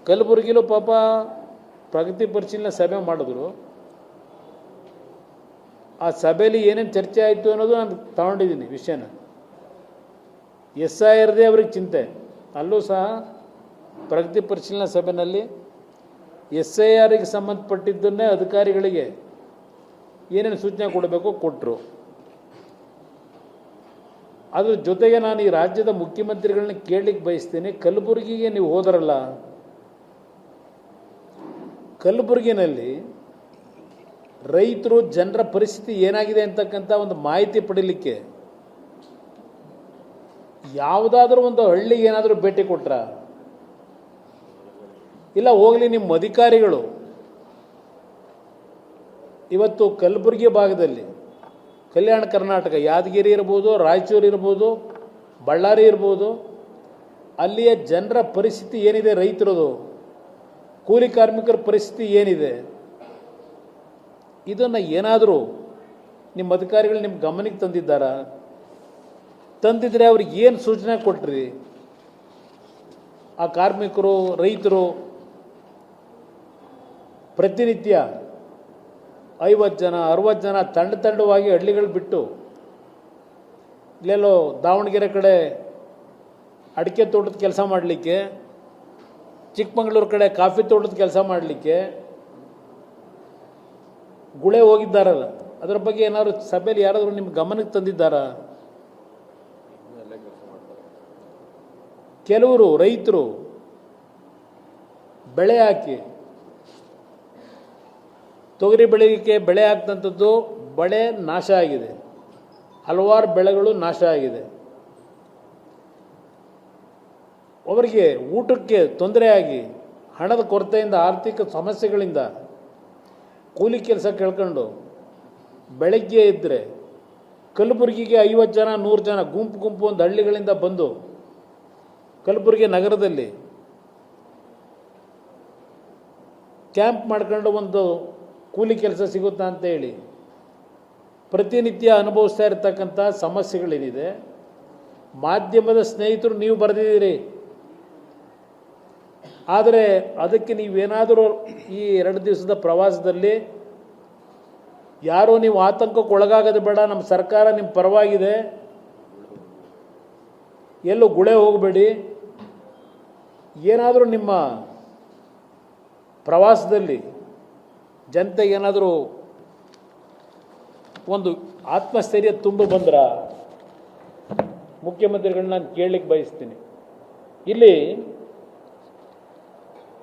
ಕಲಬುರಗಿಲೂ ಪಾಪ ಪ್ರಗತಿ ಪರಿಶೀಲನೆ ಸಭೆ ಮಾಡಿದ್ರು. ಆ ಸಭೆಯಲ್ಲಿ ಏನೇನು ಚರ್ಚೆ ಆಯಿತು ಅನ್ನೋದು ನಾನು ತಗೊಂಡಿದ್ದೀನಿ ವಿಷಯನ. SIRದೇ ಅವ್ರಿಗೆ ಚಿಂತೆ. ಅಲ್ಲೂ ಸಹ ಪ್ರಗತಿ ಪರಿಶೀಲನಾ ಸಭೆಯಲ್ಲಿ SIRಗೆ ಸಂಬಂಧಪಟ್ಟಿದ್ದನ್ನೇ ಅಧಿಕಾರಿಗಳಿಗೆ ಏನೇನು ಸೂಚನೆ ಕೊಡಬೇಕು ಕೊಟ್ಟರು. ಅದ್ರ ಜೊತೆಗೆ ನಾನು ಈ ರಾಜ್ಯದ ಮುಖ್ಯಮಂತ್ರಿಗಳನ್ನ ಕೇಳಲಿಕ್ಕೆ ಬಯಸ್ತೀನಿ, ಕಲಬುರಗಿಗೆ ನೀವು ಹೋದರಲ್ಲ, ಕಲಬುರಗಿನಲ್ಲಿ ರೈತರು ಜನರ ಪರಿಸ್ಥಿತಿ ಏನಾಗಿದೆ ಅಂತಕ್ಕಂಥ ಒಂದು ಮಾಹಿತಿ ಪಡೀಲಿಕ್ಕೆ ಯಾವುದಾದ್ರೂ ಒಂದು ಹಳ್ಳಿಗೆ ಏನಾದರೂ ಭೇಟಿ ಕೊಟ್ರ? ಇಲ್ಲ ಹೋಗಲಿ ನಿಮ್ಮ ಅಧಿಕಾರಿಗಳು ಇವತ್ತು ಕಲಬುರಗಿ ಭಾಗದಲ್ಲಿ, ಕಲ್ಯಾಣ ಕರ್ನಾಟಕ, ಯಾದಗಿರಿ ಇರ್ಬೋದು, ರಾಯಚೂರು ಇರ್ಬೋದು, ಬಳ್ಳಾರಿ ಇರ್ಬೋದು, ಅಲ್ಲಿಯ ಜನರ ಪರಿಸ್ಥಿತಿ ಏನಿದೆ, ರೈತರದು, ಕೂಲಿ ಕಾರ್ಮಿಕರ ಪರಿಸ್ಥಿತಿ ಏನಿದೆ, ಇದನ್ನು ಏನಾದರೂ ನಿಮ್ಮ ಅಧಿಕಾರಿಗಳು ನಿಮ್ಮ ಗಮನಕ್ಕೆ ತಂದಿದ್ದಾರಾ? ತಂದಿದ್ರೆ ಅವ್ರಿಗೆ ಏನು ಸೂಚನೆ ಕೊಟ್ರಿ? ಆ ಕಾರ್ಮಿಕರು, ರೈತರು ಪ್ರತಿನಿತ್ಯ 50 ಜನ 60 ಜನ ತಂಡವಾಗಿ ಹಳ್ಳಿಗಳು ಬಿಟ್ಟು ಇಲ್ಲೆಲ್ಲೋ ದಾವಣಗೆರೆ ಕಡೆ ಅಡಿಕೆ ತೋಟದ ಕೆಲಸ ಮಾಡಲಿಕ್ಕೆ, ಚಿಕ್ಕಮಗಳೂರು ಕಡೆ ಕಾಫಿ ತೋಟದ ಕೆಲಸ ಮಾಡಲಿಕ್ಕೆ ಗುಳೆ ಹೋಗಿದ್ದಾರಲ್ಲ, ಅದರ ಬಗ್ಗೆ ಏನಾದ್ರು ಸಭೆಯಲ್ಲಿ ಯಾರಾದರೂ ನಿಮ್ಮ ಗಮನಕ್ಕೆ ತಂದಿದ್ದಾರಾ? ಕೆಲವರು ರೈತರು ಬೆಳೆ ಹಾಕಿ, ತೊಗರಿ ಬೆಳೆಗೆ ಬೆಳೆ ಹಾಕಿದಂಥದ್ದು ಬೆಳೆ ನಾಶ ಆಗಿದೆ, ಹಲವಾರು ಬೆಳೆಗಳು ನಾಶ ಆಗಿದೆ. ಅವರಿಗೆ ಊಟಕ್ಕೆ ತೊಂದರೆಯಾಗಿ ಹಣದ ಕೊರತೆಯಿಂದ, ಆರ್ಥಿಕ ಸಮಸ್ಯೆಗಳಿಂದ ಕೂಲಿ ಕೆಲಸ ಕೇಳ್ಕೊಂಡು ಬೆಳಗ್ಗೆ ಇದ್ದರೆ ಕಲಬುರಗಿಗೆ 50 ಜನ 100 ಜನ ಗುಂಪು ಒಂದು ಹಳ್ಳಿಗಳಿಂದ ಬಂದು ಕಲಬುರಗಿ ನಗರದಲ್ಲಿ ಕ್ಯಾಂಪ್ ಮಾಡ್ಕೊಂಡು ಒಂದು ಕೂಲಿ ಕೆಲಸ ಸಿಗುತ್ತಾ ಅಂತ ಹೇಳಿ ಪ್ರತಿನಿತ್ಯ ಅನುಭವಿಸ್ತಾ ಇರತಕ್ಕಂಥ ಸಮಸ್ಯೆಗಳೇನಿದೆ, ಮಾಧ್ಯಮದ ಸ್ನೇಹಿತರು ನೀವು ಬರೆದಿದ್ದೀರಿ. ಆದರೆ ಅದಕ್ಕೆ ನೀವೇನಾದರೂ ಈ 2 ದಿವಸದ ಪ್ರವಾಸದಲ್ಲಿ ಯಾರೂ ನೀವು ಆತಂಕಕ್ಕೆ ಒಳಗಾಗೋದು ಬೇಡ, ನಮ್ಮ ಸರ್ಕಾರ ನಿಮ್ಮ ಪರವಾಗಿದೆ, ಎಲ್ಲೂ ಗುಳೆ ಹೋಗಬೇಡಿ, ಏನಾದರೂ ನಿಮ್ಮ ಪ್ರವಾಸದಲ್ಲಿ ಜನತೆಗೆ ಏನಾದರೂ ಒಂದು ಆತ್ಮಸ್ಥೈರ್ಯ ತುಂಬ ಬಂದ್ರ ಮುಖ್ಯಮಂತ್ರಿಗಳನ್ನ ನಾನು ಕೇಳಲಿಕ್ಕೆ ಬಯಸ್ತೀನಿ. ಇಲ್ಲಿ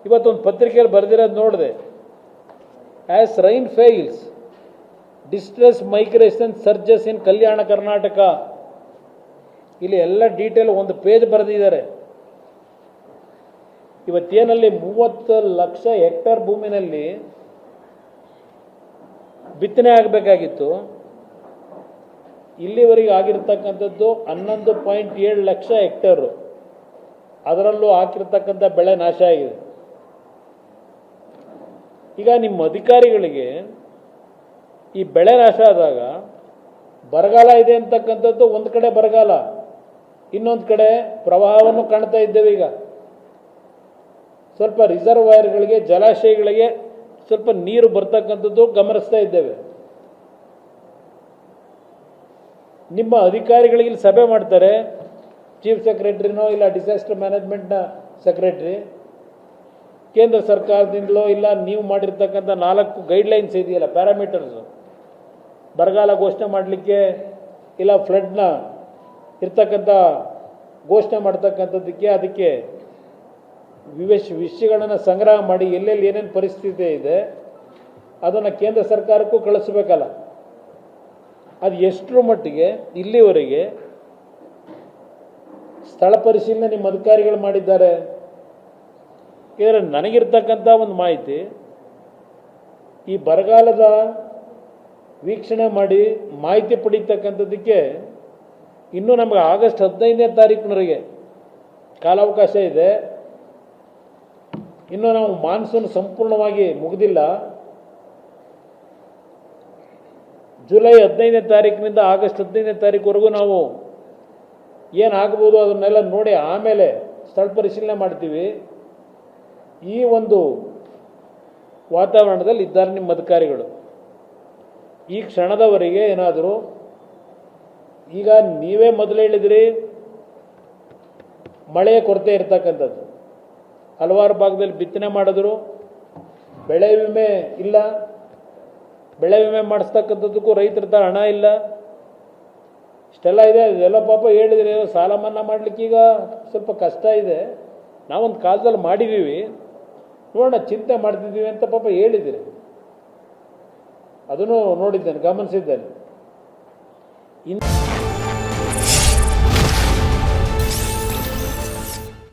ಇವತ್ತೊಂದು ಪತ್ರಿಕೆಯಲ್ಲಿ ಬರೆದಿರೋದು ನೋಡಿದೆ, as rain fails distress migration surges in Kalyana Karnataka. ಇಲ್ಲಿ ಎಲ್ಲ ಡೀಟೇಲ್ ಒಂದು ಪೇಜ್ ಬರೆದಿದ್ದಾರೆ. ಇವತ್ತೇನಲ್ಲಿ 30 ಲಕ್ಷ ಹೆಕ್ಟೇರ್ ಭೂಮಿನಲ್ಲಿ ಬಿತ್ತನೆ ಆಗಬೇಕಾಗಿತ್ತು, ಇಲ್ಲಿವರೆಗೆ ಆಗಿರ್ತಕ್ಕಂಥದ್ದು 11.7 ಲಕ್ಷ ಹೆಕ್ಟೇರು, ಅದರಲ್ಲೂ ಹಾಕಿರ್ತಕ್ಕಂಥ ಬೆಳೆ ನಾಶ ಆಗಿದೆ. ಈಗ ನಿಮ್ಮ ಅಧಿಕಾರಿಗಳಿಗೆ ಈ ಬೆಳೆ ನಾಶ ಆದಾಗ ಬರಗಾಲ ಇದೆ ಅಂತಕ್ಕಂಥದ್ದು ಒಂದು ಕಡೆ ಬರಗಾಲ, ಇನ್ನೊಂದು ಕಡೆ ಪ್ರವಾಹವನ್ನು ಕಾಣ್ತಾ ಇದ್ದೇವೆ. ಈಗ ಸ್ವಲ್ಪ ರಿಸರ್ವಾಯರ್ಗಳಿಗೆ, ಜಲಾಶಯಗಳಿಗೆ ಸ್ವಲ್ಪ ನೀರು ಬರ್ತಕ್ಕಂಥದ್ದು ಗಮನಿಸ್ತಾ ಇದ್ದೇವೆ. ನಿಮ್ಮ ಅಧಿಕಾರಿಗಳಿಗೆ ಇಲ್ಲಿ ಸಭೆ ಮಾಡ್ತಾರೆ, ಚೀಫ್ ಸೆಕ್ರೆಟರಿನೋ ಇಲ್ಲ ಡಿಸಾಸ್ಟರ್ ಮ್ಯಾನೇಜ್ಮೆಂಟ್ನ ಸೆಕ್ರೆಟರಿ, ಕೇಂದ್ರ ಸರ್ಕಾರದಿಂದಲೋ ಇಲ್ಲ ನೀವು ಮಾಡಿರ್ತಕ್ಕಂಥ 4 ಗೈಡ್ಲೈನ್ಸ್ ಇದೆಯಲ್ಲ, ಪ್ಯಾರಾಮೀಟರ್ಸು, ಬರಗಾಲ ಘೋಷಣೆ ಮಾಡಲಿಕ್ಕೆ ಇಲ್ಲ ಫ್ಲಡ್ನ ಇರ್ತಕ್ಕಂಥ ಘೋಷಣೆ ಮಾಡ್ತಕ್ಕಂಥದ್ದಕ್ಕೆ, ಅದಕ್ಕೆ ವಿಷಯಗಳನ್ನು ಸಂಗ್ರಹ ಮಾಡಿ ಎಲ್ಲೆಲ್ಲಿ ಏನೇನು ಪರಿಸ್ಥಿತಿ ಇದೆ ಅದನ್ನು ಕೇಂದ್ರ ಸರ್ಕಾರಕ್ಕೂ ಕಳಿಸ್ಬೇಕಲ್ಲ. ಅದು ಎಷ್ಟರ ಮಟ್ಟಿಗೆ ಇಲ್ಲಿವರೆಗೆ ಸ್ಥಳ ಪರಿಶೀಲನೆ ನಿಮ್ಮ ಅಧಿಕಾರಿಗಳು ಮಾಡಿದ್ದಾರೆ? ಇದರ ನನಗಿರ್ತಕ್ಕಂಥ ಒಂದು ಮಾಹಿತಿ, ಈ ಬರಗಾಲದ ವೀಕ್ಷಣೆ ಮಾಡಿ ಮಾಹಿತಿ ಪಡೀತಕ್ಕಂಥದ್ದಕ್ಕೆ ಇನ್ನೂ ನಮಗೆ ಆಗಸ್ಟ್ 15ನೇ ತಾರೀಕಿನವರೆಗೆ ಕಾಲಾವಕಾಶ ಇದೆ. ಇನ್ನೂ ನಾವು ಮಾನ್ಸೂನ್ ಸಂಪೂರ್ಣವಾಗಿ ಮುಗಿದಿಲ್ಲ. ಜುಲೈ 15ನೇ ತಾರೀಕಿನಿಂದ ಆಗಸ್ಟ್ 15ನೇ ತಾರೀಕುವರೆಗೂ ನಾವು ಏನಾಗ್ಬೋದು ಅದನ್ನೆಲ್ಲ ನೋಡಿ ಆಮೇಲೆ ಸ್ಥಳ ಪರಿಶೀಲನೆ ಮಾಡ್ತೀವಿ. ಈ ಒಂದು ವಾತಾವರಣದಲ್ಲಿ ಇದ್ದಾರೆ ನಿಮ್ಮ ಅಧಿಕಾರಿಗಳು. ಈ ಕ್ಷಣದವರೆಗೆ ಏನಾದರೂ, ಈಗ ನೀವೇ ಮೊದಲು ಹೇಳಿದ್ರಿ ಮಳೆಯ ಕೊರತೆ ಇರ್ತಕ್ಕಂಥದ್ದು, ಹಲವಾರು ಭಾಗದಲ್ಲಿ ಬಿತ್ತನೆ ಮಾಡಿದ್ರು, ಬೆಳೆ ವಿಮೆ ಇಲ್ಲ, ಬೆಳೆ ವಿಮೆ ಮಾಡಿಸ್ತಕ್ಕಂಥದ್ದಕ್ಕೂ ರೈತರ ಹತ್ರ ಹಣ ಇಲ್ಲ, ಇಷ್ಟೆಲ್ಲ ಇದೆ. ಇದೆಲ್ಲ ಪಾಪ ಹೇಳಿದ್ರಿ, ಸಾಲ ಮನ್ನಾ ಮಾಡಲಿಕ್ಕೀಗ ಸ್ವಲ್ಪ ಕಷ್ಟ ಇದೆ, ನಾವೊಂದು ಕಾಲದಲ್ಲಿ ಮಾಡಿದ್ದೀವಿ, ನೋಡೋಣ ಚಿಂತೆ ಮಾಡ್ತಿದ್ದೀವಿ ಅಂತ ಪಾಪ ಹೇಳಿದ್ದೀರಿ. ಅದನ್ನು ನೋಡಿದ್ದೇನೆ, ಗಮನಿಸಿದ್ದೇನೆ.